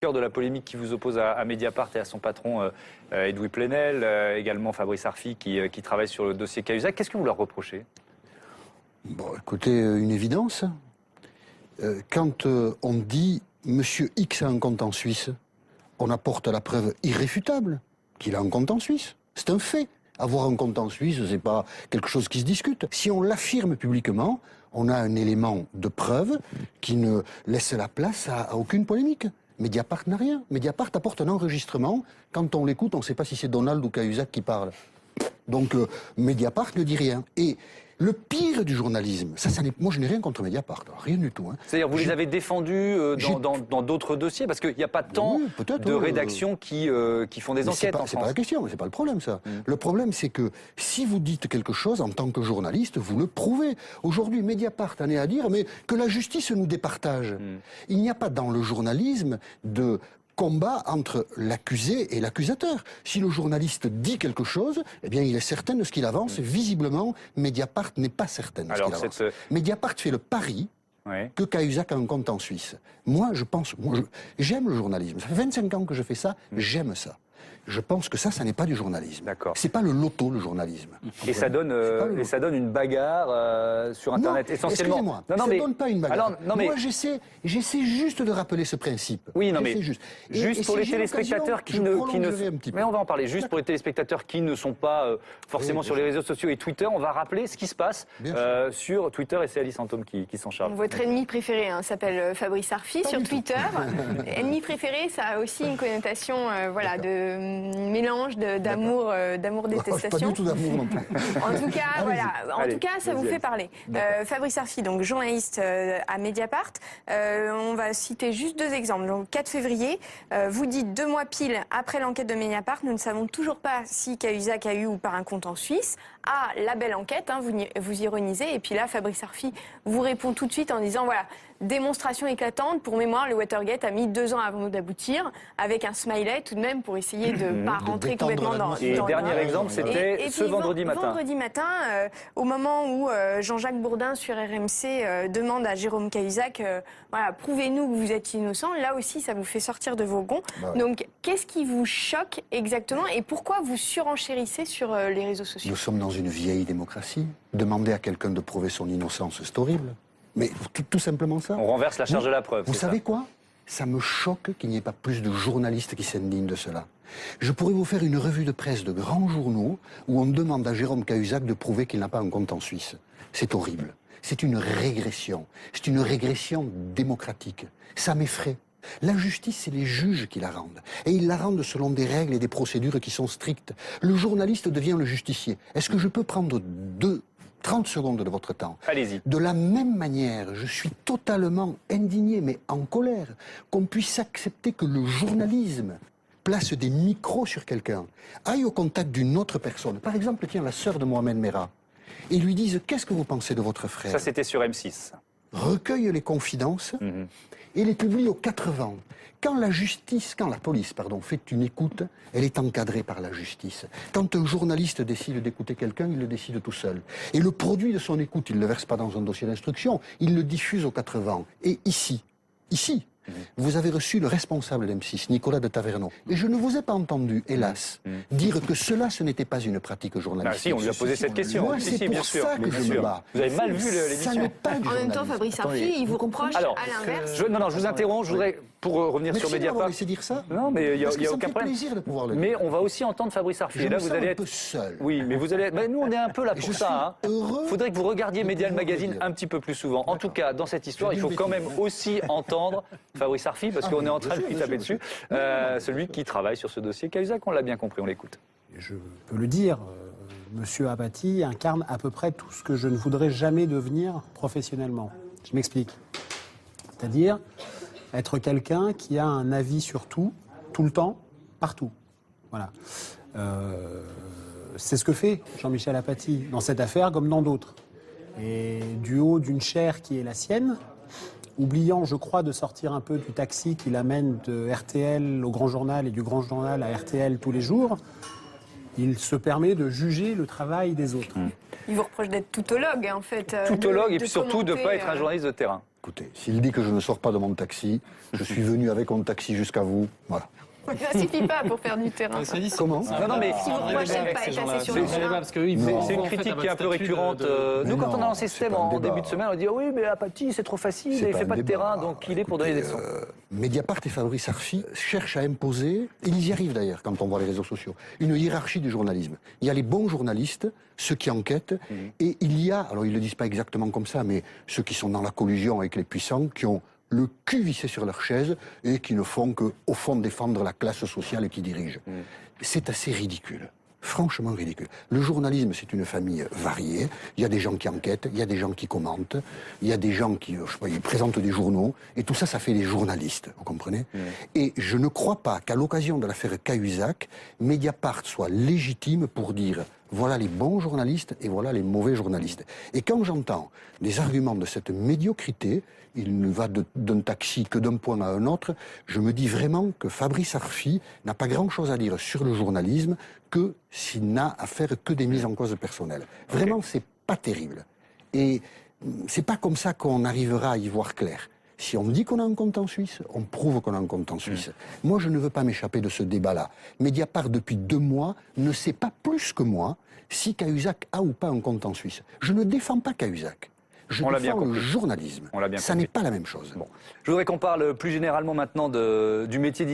Cœur de la polémique qui vous oppose à Mediapart et à son patron Edoui Plenel, également Fabrice Arfi qui travaille sur le dossier Cahuzac. Qu'est-ce que vous leur reprochez? Bon, écoutez, une évidence. Quand on dit « Monsieur X a un compte en Suisse », on apporte la preuve irréfutable qu'il a un compte en Suisse. C'est un fait. Avoir un compte en Suisse, c'est pas quelque chose qui se discute. Si on l'affirme publiquement, on a un élément de preuve qui ne laisse la place à aucune polémique. Mediapart n'a rien. Mediapart apporte un enregistrement. Quand on l'écoute, on ne sait pas si c'est Donald ou Cahuzac qui parle. Donc Mediapart ne dit rien. Et le pire du journalisme, moi je n'ai rien contre Mediapart, rien du tout. Hein. C'est-à-dire vous les avez défendus dans d'autres dossiers? Parce qu'il n'y a pas tant de rédactions qui font des enquêtes en France. C'est pas la question, c'est pas le problème ça. Le problème c'est que si vous dites quelque chose en tant que journaliste, vous le prouvez. Aujourd'hui Mediapart en est à dire mais que la justice nous départage. Il n'y a pas dans le journalisme de combat entre l'accusé et l'accusateur. Si le journaliste dit quelque chose, eh bien il est certain de ce qu'il avance. Visiblement, Mediapart n'est pas certain de ce qu'il avance. Mediapart fait le pari que Cahuzac a un compte en Suisse. Moi, j'aime le journalisme. Ça fait 25 ans que je fais ça, j'aime ça. Je pense que ça n'est pas du journalisme. C'est pas le loto, le journalisme. Et ça donne une bagarre sur Internet, non, essentiellement. Excusez-moi, ça ne donne pas une bagarre. Moi, j'essaie juste de rappeler ce principe. Oui, non mais juste pour les téléspectateurs qui ne... Mais on va en parler. Juste pour les téléspectateurs qui ne sont pas forcément sur les réseaux sociaux et Twitter, on va rappeler ce qui se passe sur Twitter et c'est Alice Antôme qui s'en charge. Votre ennemi préféré s'appelle Fabrice Arfi sur Twitter. Ennemi préféré, ça a aussi une connotation de mélange d'amour, détestation. Pas du tout d'amour non plus. En tout cas, ça vous fait parler. Fabrice Arfi, donc journaliste à Mediapart. On va citer juste deux exemples. Donc 4 février, vous dites 2 mois pile après l'enquête de Mediapart, nous ne savons toujours pas si Cahuzac a eu ou pas un compte en Suisse. Ah, la belle enquête, vous ironisez. Et puis là, Fabrice Arfi vous répond tout de suite en disant voilà, démonstration éclatante. Pour mémoire, le Watergate a mis 2 ans avant d'aboutir, avec un smiley tout de même pour essayer de ne pas rentrer complètement dans... Et dernier exemple, c'était ce vendredi matin. Vendredi matin, au moment où Jean-Jacques Bourdin sur RMC demande à Jérôme Cahuzac, prouvez-nous que vous êtes innocent. Là aussi, ça vous fait sortir de vos gonds. Donc, qu'est-ce qui vous choque exactement et pourquoi vous surenchérissez sur les réseaux sociaux? Nous sommes dans une vieille démocratie. Demander à quelqu'un de prouver son innocence, c'est horrible. Mais tout simplement ça. On renverse la charge de la preuve. Vous savez quoi? Ça me choque qu'il n'y ait pas plus de journalistes qui s'indignent de cela. Je pourrais vous faire une revue de presse de grands journaux où on demande à Jérôme Cahuzac de prouver qu'il n'a pas un compte en Suisse. C'est horrible. C'est une régression. C'est une régression démocratique. Ça m'effraie. La justice, c'est les juges qui la rendent. Et ils la rendent selon des règles et des procédures qui sont strictes. Le journaliste devient le justicier. Est-ce que je peux prendre 30 secondes de votre temps? Allez-y. De la même manière, je suis totalement indigné, mais en colère, qu'on puisse accepter que le journalisme place des micros sur quelqu'un, aille au contact d'une autre personne, par exemple, tiens, la sœur de Mohamed Merah, et lui dise « Qu'est-ce que vous pensez de votre frère ?» Ça, c'était sur M6. Recueille les confidences et les publie aux 4 vents. Quand la police fait une écoute, elle est encadrée par la justice. Quand un journaliste décide d'écouter quelqu'un, il le décide tout seul. Et le produit de son écoute, il ne le verse pas dans un dossier d'instruction, il le diffuse aux 4 vents. Et ici, vous avez reçu le responsable d'M6, Nicolas de Taverneau. Et je ne vous ai pas entendu, hélas, dire que cela, ce n'était pas une pratique journalistique. Si, on lui a posé cette question. Moi, c'est pour ça que je me bats. Vous avez mal vu l'émission. En même temps, Fabrice Arfi, il vous reproche à l'inverse. Je vous interromps, je voudrais, pour revenir sur Mediapart... Laissé dire ça. Non, mais il n'y a aucun problème. Plaisir de pouvoir le dire. Mais on va aussi entendre Fabrice Arfi. Et là, vous allez être... un peu seul. Oui, mais vous allez... nous, on est un peu là pour ça. Il faudrait que vous regardiez Medial Magazine un petit peu plus souvent. En tout cas, dans cette histoire, il faut quand même aussi entendre Fabrice Arfi, parce qu'on est en train de lui taper dessus, celui qui travaille sur ce dossier Cahuzac, on l'a bien compris, on l'écoute. Je peux le dire, Monsieur Apathy incarne à peu près tout ce que je ne voudrais jamais devenir professionnellement. Je m'explique. C'est-à-dire être quelqu'un qui a un avis sur tout, tout le temps, partout. Voilà. C'est ce que fait Jean-Michel Apathy dans cette affaire comme dans d'autres. Et du haut d'une chaire qui est la sienne, oubliant, je crois, de sortir un peu du taxi qui l'amène de RTL au Grand Journal et du Grand Journal à RTL tous les jours, il se permet de juger le travail des autres. Il vous reproche d'être toutologue, en fait. Toutologue et puis surtout de ne pas être un journaliste de terrain. Écoutez, s'il dit que je ne sors pas de mon taxi, je suis venu avec mon taxi jusqu'à vous, voilà. Ça suffit pas pour faire du terrain. Comment ? Non, mais Si vous reprochez de pas être assez sur le terrain. c'est une critique qui est un peu récurrente. Nous, quand on a lancé ce thème en début de semaine, on dit oui, mais Apathy, c'est trop facile, il ne fait pas de terrain, donc il est pour donner des leçons. Mediapart et Fabrice Arfi cherchent à imposer, et ils y arrivent d'ailleurs quand on voit les réseaux sociaux, une hiérarchie du journalisme. Il y a les bons journalistes, ceux qui enquêtent, et il y a, alors ils ne le disent pas exactement comme ça, mais ceux qui sont dans la collusion avec les puissants, qui ont le cul vissé sur leur chaise et qui ne font que, au fond, défendre la classe sociale qui dirige. C'est assez ridicule. Franchement ridicule. Le journalisme, c'est une famille variée. Il y a des gens qui enquêtent, il y a des gens qui commentent, il y a des gens qui, je sais pas, ils présentent des journaux, et tout ça, ça fait des journalistes, vous comprenez ? Et je ne crois pas qu'à l'occasion de l'affaire Cahuzac, Mediapart soit légitime pour dire voilà les bons journalistes et voilà les mauvais journalistes. Et quand j'entends des arguments de cette médiocrité, il ne va d'un taxi que d'un point à un autre, je me dis vraiment que Fabrice Arfi n'a pas grand-chose à dire sur le journalisme que s'il n'a à faire que des mises en cause personnelles. Vraiment, c'est pas terrible. Et c'est pas comme ça qu'on arrivera à y voir clair. Si on dit qu'on a un compte en Suisse, on prouve qu'on a un compte en Suisse. Moi, je ne veux pas m'échapper de ce débat-là. Mediapart, depuis 2 mois, ne sait pas plus que moi si Cahuzac a ou pas un compte en Suisse. Je ne défends pas Cahuzac. Je défends le journalisme. Ça n'est pas la même chose. Bon. Je voudrais qu'on parle plus généralement maintenant du métier